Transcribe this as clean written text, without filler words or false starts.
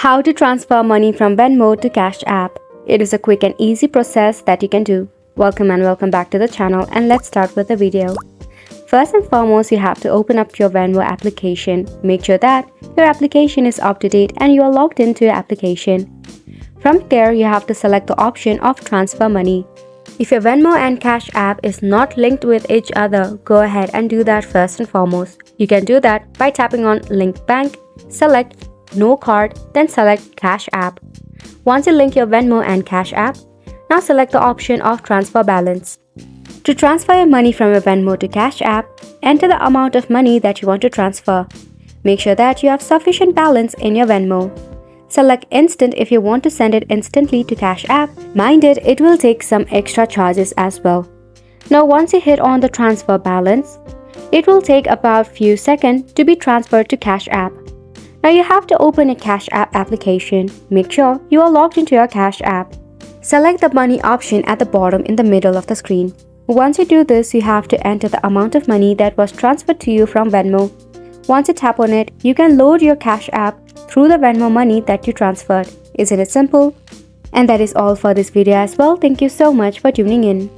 How to transfer money from Venmo to Cash App. It is a quick and easy process that you can do. Welcome back to the channel, and let's start with the video. First and foremost, you have to open up your Venmo application. Make sure that your application is up to date and you are logged into your application. From there, you have to select the option of transfer money. If your Venmo and Cash App is not linked with each other, go ahead and do that first and foremost. You can do that by tapping on Link Bank, select No Card, then select Cash App. Once you link your Venmo and Cash App, now select the option of Transfer Balance. To transfer your money from your Venmo to Cash App, enter the amount of money that you want to transfer. Make sure that you have sufficient balance in your Venmo. Select Instant if you want to send it instantly to Cash App. Mind it will take some extra charges as well. Now once you hit on the transfer balance, it will take about few seconds to be transferred to Cash App. Now you have to open a Cash App application. Make sure you are logged into your Cash App. Select the money option at the bottom in the middle of the screen. Once you do this, you have to enter the amount of money that was transferred to you from Venmo. Once you tap on it, you can load your Cash App through the Venmo money that you transferred. Isn't it simple? And that is all for this video as well. Thank you so much for tuning in.